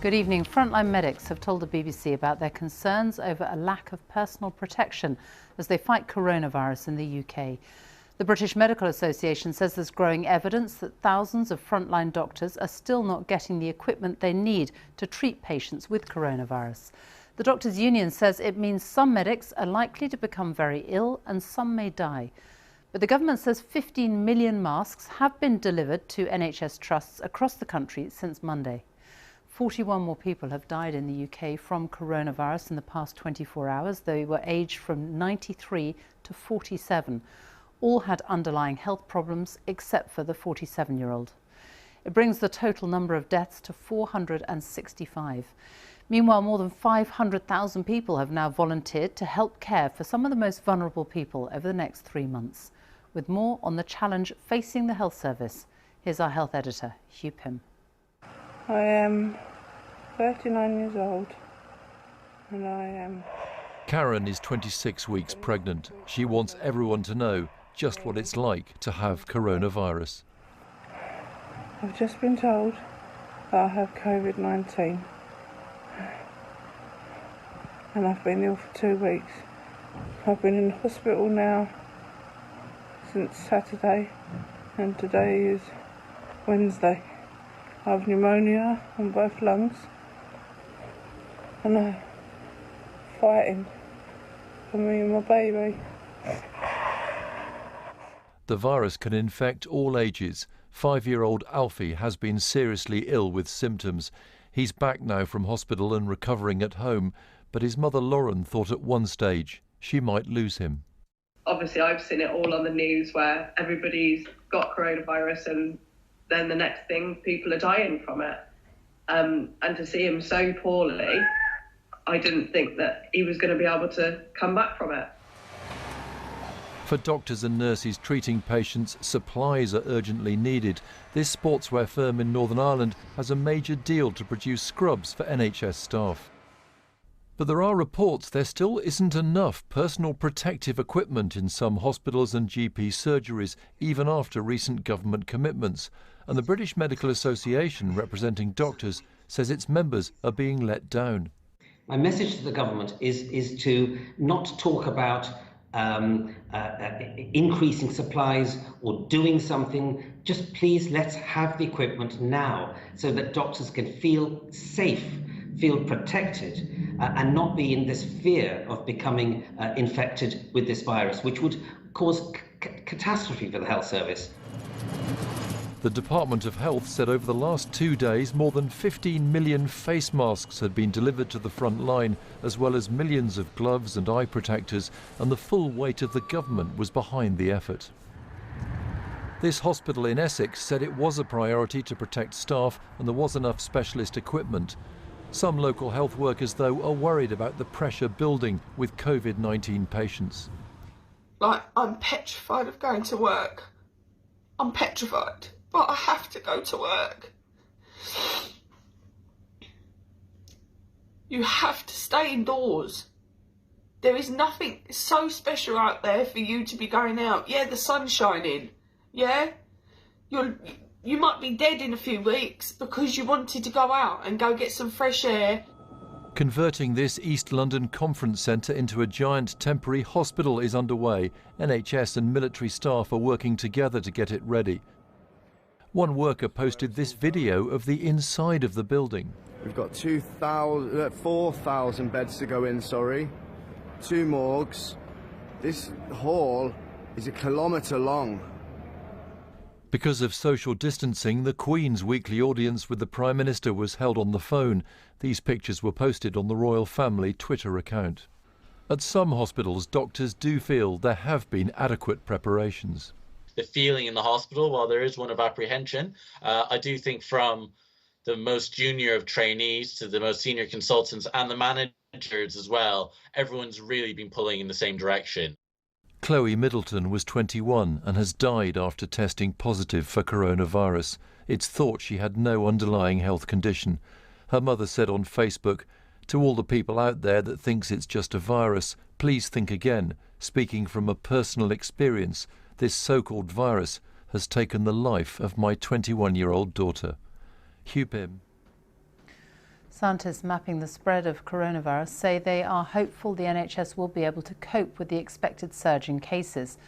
Good evening. Frontline medics have told the BBC about their concerns over a lack of personal protection as they fight coronavirus in the UK. The British Medical Association says there's growing evidence that thousands of frontline doctors are still not getting the equipment they need to treat patients with coronavirus. The Doctors' Union says it means some medics are likely to become very ill and some may die. But the government says 15 million masks have been delivered to NHS trusts across the country since Monday. 41 more people have died in the UK from coronavirus in the past 24 hours. They were aged from 93 to 47. All had underlying health problems except for the 47-year-old. It brings the total number of deaths to 465. Meanwhile, more than 500,000 people have now volunteered to help care for some of the most vulnerable people over the next 3 months. With more on the challenge facing the health service, here's our health editor, Hugh Pym. I am 39 years old and I am... Karen is 26 weeks pregnant. She wants everyone to know just what it's like to have coronavirus. I've just been told that I have COVID-19 and I've been ill for 2 weeks. I've been in hospital now since Saturday and today is Wednesday. I have pneumonia on both lungs and I'm fighting for me and my baby. The virus can infect all ages. 5-year-old Alfie has been seriously ill with symptoms. He's back now from hospital and recovering at home, but his mother Lauren thought at one stage she might lose him. Obviously I've seen it all on the news where everybody's got coronavirus and then the next thing people are dying from it. And to see him so poorly, I didn't think that he was going to be able to come back from it. For doctors and nurses treating patients, supplies are urgently needed. This sportswear firm in Northern Ireland has a major deal to produce scrubs for NHS staff. But there are reports there still isn't enough personal protective equipment in some hospitals and GP surgeries, even after recent government commitments. And the British Medical Association, representing doctors, says its members are being let down. My message to the government is to not talk about increasing supplies or doing something. Just please let's have the equipment now so that doctors can feel safe, feel protected and not be in this fear of becoming infected with this virus, which would cause catastrophe for the health service. The Department of Health said over the last 2 days more than 15 million face masks had been delivered to the front line, as well as millions of gloves and eye protectors, and the full weight of the government was behind the effort. This hospital in Essex said it was a priority to protect staff and there was enough specialist equipment. Some local health workers, though, are worried about the pressure building with COVID-19 patients. I'm petrified of going to work. I'm petrified. But I have to go to work. You have to stay indoors. There is nothing so special out there for you to be going out. Yeah, the sun's shining. Yeah? You might be dead in a few weeks because you wanted to go out and go get some fresh air. Converting this East London conference centre into a giant temporary hospital is underway. NHS and military staff are working together to get it ready. One worker posted this video of the inside of the building. We've got 4,000 beds to go in, 2 morgues. This hall is 1 kilometre long. Because of social distancing, the Queen's weekly audience with the Prime Minister was held on the phone. These pictures were posted on the Royal Family Twitter account. At some hospitals, doctors do feel there have been adequate preparations. The feeling in the hospital, while there is one of apprehension, I do think from the most junior of trainees to the most senior consultants and the managers as well, everyone's really been pulling in the same direction. Chloe Middleton was 21 and has died after testing positive for coronavirus. It's thought she had no underlying health condition. Her mother said on Facebook, "To all the people out there that thinks it's just a virus, please think again. Speaking from a personal experience, this so-called virus has taken the life of my 21-year-old daughter." Hugh Pym. Scientists mapping the spread of coronavirus say they are hopeful the NHS will be able to cope with the expected surge in cases.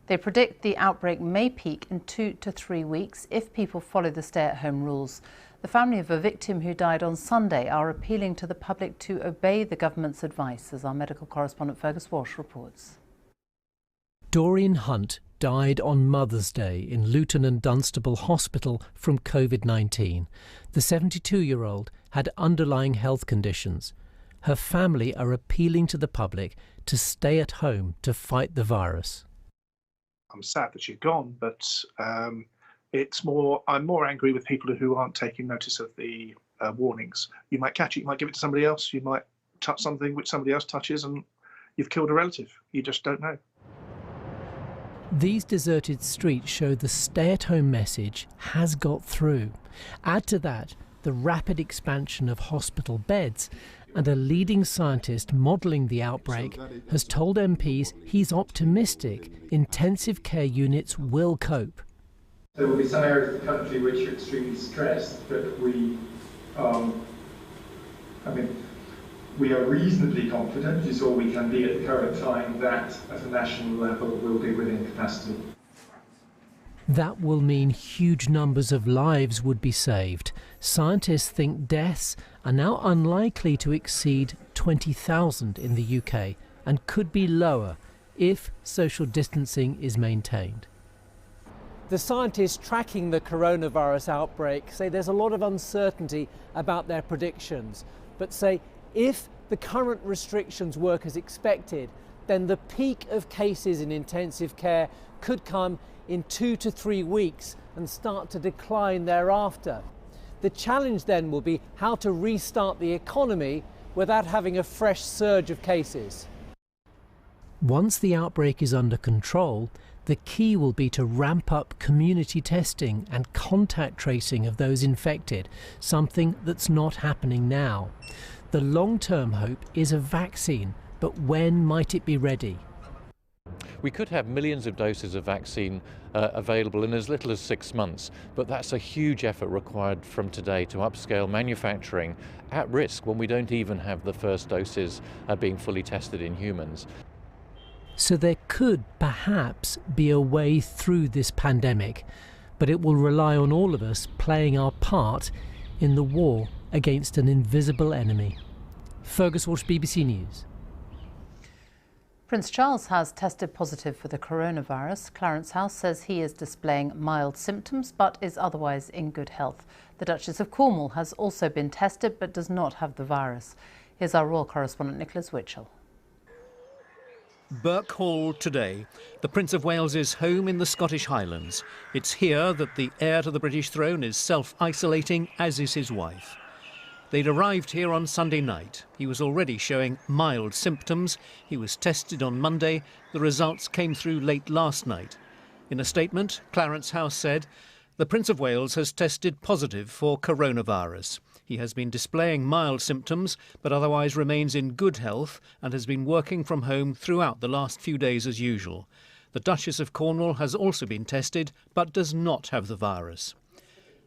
They predict the outbreak may peak in 2 to 3 weeks if people follow the stay-at-home rules. The family of a victim who died on Sunday are appealing to the public to obey the government's advice, as our medical correspondent Fergus Walsh reports. Doreen Hunt died on Mother's Day in Luton and Dunstable Hospital from COVID-19. The 72-year-old had underlying health conditions. Her family are appealing to the public to stay at home to fight the virus. I'm sad that she's gone, but I'm more angry with people who aren't taking notice of the warnings. You might catch it, you might give it to somebody else, you might touch something which somebody else touches and you've killed a relative. You just don't know. These deserted streets show the stay-at-home message has got through. Add to that the rapid expansion of hospital beds, and a leading scientist modelling the outbreak has told MPs he's optimistic intensive care units will cope. There will be some areas of the country which are extremely stressed, but we are reasonably confident, which is all we can be at the current time, that at a national level we'll be within capacity. That will mean huge numbers of lives would be saved. Scientists think deaths are now unlikely to exceed 20,000 in the UK and could be lower if social distancing is maintained. The scientists tracking the coronavirus outbreak say there's a lot of uncertainty about their predictions, but say if the current restrictions work as expected, then the peak of cases in intensive care could come in 2 to 3 weeks and start to decline thereafter. The challenge then will be how to restart the economy without having a fresh surge of cases. Once the outbreak is under control, the key will be to ramp up community testing and contact tracing of those infected, something that's not happening now. The long-term hope is a vaccine, but when might it be ready? We could have millions of doses of vaccine available in as little as 6 months, but that's a huge effort required from today to upscale manufacturing at risk when we don't even have the first doses being fully tested in humans. So there could perhaps be a way through this pandemic, but it will rely on all of us playing our part in the war against an invisible enemy. Fergus Walsh, BBC News. Prince Charles has tested positive for the coronavirus. Clarence House says he is displaying mild symptoms but is otherwise in good health. The Duchess of Cornwall has also been tested but does not have the virus. Here's our royal correspondent Nicholas Witchell. Burke Hall today, the Prince of Wales's home in the Scottish Highlands. It's here that the heir to the British throne is self-isolating, as is his wife. They'd arrived here on Sunday night. He was already showing mild symptoms. He was tested on Monday. The results came through late last night. In a statement, Clarence House said, "The Prince of Wales has tested positive for coronavirus. He has been displaying mild symptoms, but otherwise remains in good health and has been working from home throughout the last few days as usual. The Duchess of Cornwall has also been tested, but does not have the virus."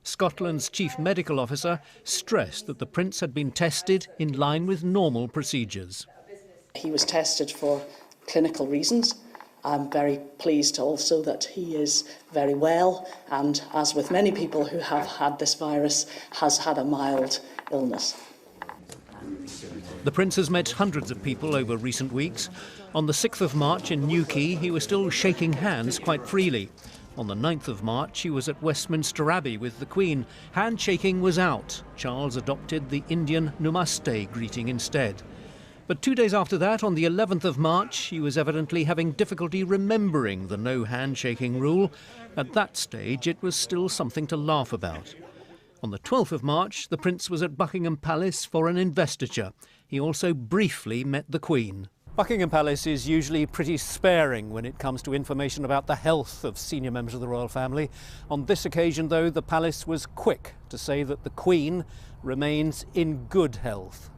Scotland's chief medical officer stressed that the Prince had been tested in line with normal procedures. He was tested for clinical reasons. I'm very pleased also that he is very well and, as with many people who have had this virus, has had a mild illness. The Prince has met hundreds of people over recent weeks. On the 6th of March in Newquay, he was still shaking hands quite freely. On the 9th of March, he was at Westminster Abbey with the Queen. Handshaking was out. Charles adopted the Indian Namaste greeting instead. But 2 days after that, on the 11th of March, he was evidently having difficulty remembering the no handshaking rule. At that stage, it was still something to laugh about. On the 12th of March, the Prince was at Buckingham Palace for an investiture. He also briefly met the Queen. Buckingham Palace is usually pretty sparing when it comes to information about the health of senior members of the royal family. On this occasion, though, the palace was quick to say that the Queen remains in good health.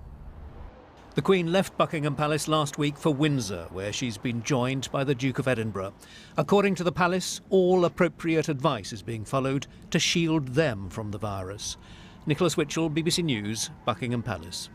The Queen left Buckingham Palace last week for Windsor, where she's been joined by the Duke of Edinburgh. According to the palace, all appropriate advice is being followed to shield them from the virus. Nicholas Witchell, BBC News, Buckingham Palace.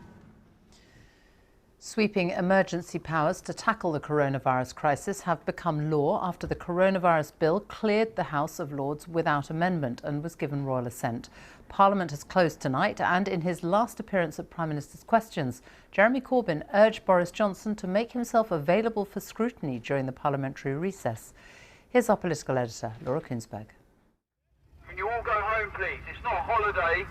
Sweeping emergency powers to tackle the coronavirus crisis have become law after the coronavirus bill cleared the House of Lords without amendment and was given royal assent. Parliament has closed tonight, and in his last appearance at Prime Minister's Questions, Jeremy Corbyn urged Boris Johnson to make himself available for scrutiny during the parliamentary recess. Here's our political editor, Laura Kunsberg. Can you all go home, please? It's not a holiday,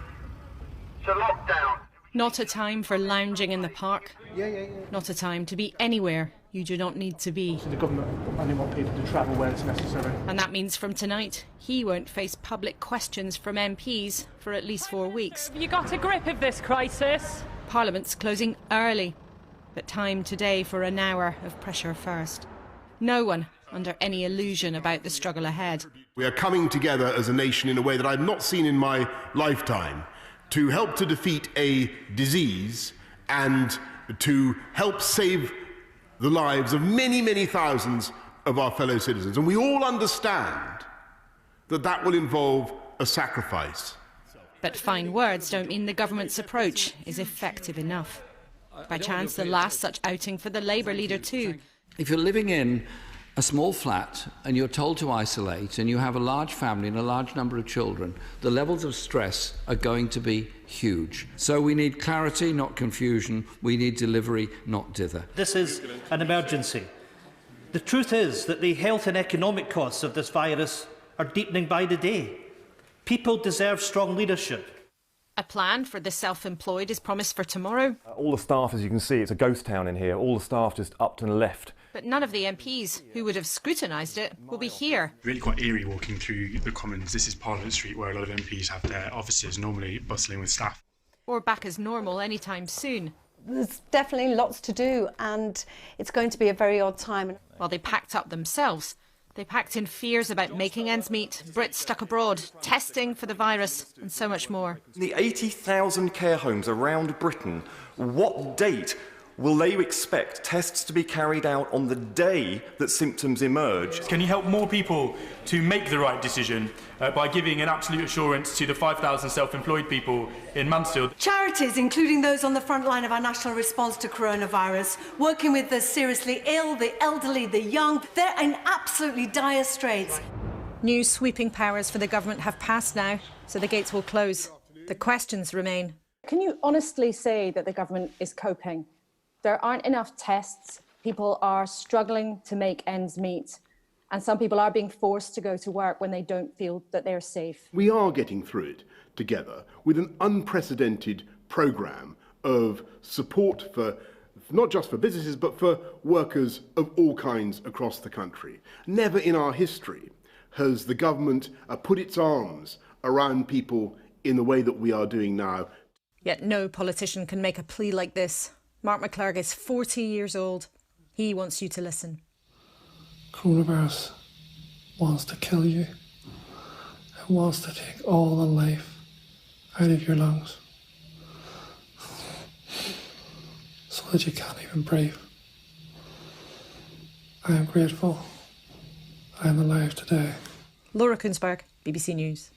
it's a lockdown. Not a time for lounging in the park. Yeah. Not a time to be anywhere you do not need to be. So the government only want people to travel where it's necessary. And that means from tonight, he won't face public questions from MPs for at least 4 weeks. Have you got a grip of this crisis? Parliament's closing early, but time today for an hour of pressure first. No one under any illusion about the struggle ahead. We are coming together as a nation in a way that I've not seen in my lifetime, to help to defeat a disease and to help save the lives of many, many thousands of our fellow citizens. And we all understand that that will involve a sacrifice. But fine words don't mean the government's approach is effective enough. By chance, the last such outing for the Labour leader too. If you're living in a small flat and you're told to isolate and you have a large family and a large number of children, the levels of stress are going to be huge. So we need clarity, not confusion. We need delivery, not dither. This is an emergency. The truth is that the health and economic costs of this virus are deepening by the day. People deserve strong leadership. A plan for the self-employed is promised for tomorrow. All the staff, as you can see, it's a ghost town in here. All the staff just upped and left. But none of the MPs who would have scrutinised it will be here. Really quite eerie walking through the Commons. This is Parliament Street, where a lot of MPs have their offices, normally bustling with staff. Or back as normal anytime soon. There's definitely lots to do, and it's going to be a very odd time. While they packed up themselves, they packed in fears about making ends meet, Brits stuck abroad, testing for the virus, and so much more. The 80,000 care homes around Britain, what date will they expect tests to be carried out on the day that symptoms emerge? Can you help more people to make the right decision by giving an absolute assurance to the 5,000 self-employed people in Mansfield? Charities, including those on the front line of our national response to coronavirus, working with the seriously ill, the elderly, the young, they're in absolutely dire straits. New sweeping powers for the government have passed now, so the gates will close. The questions remain. Can you honestly say that the government is coping? There aren't enough tests, people are struggling to make ends meet, and some people are being forced to go to work when they don't feel that they're safe. We are getting through it together with an unprecedented programme of support for not just for businesses but for workers of all kinds across the country. Never in our history has the government put its arms around people in the way that we are doing now. Yet no politician can make a plea like this. Mark McClurg is 40 years old. He wants you to listen. Coronavirus wants to kill you. It wants to take all the life out of your lungs so that you can't even breathe. I am grateful I am alive today. Laura Kunsberg, BBC News.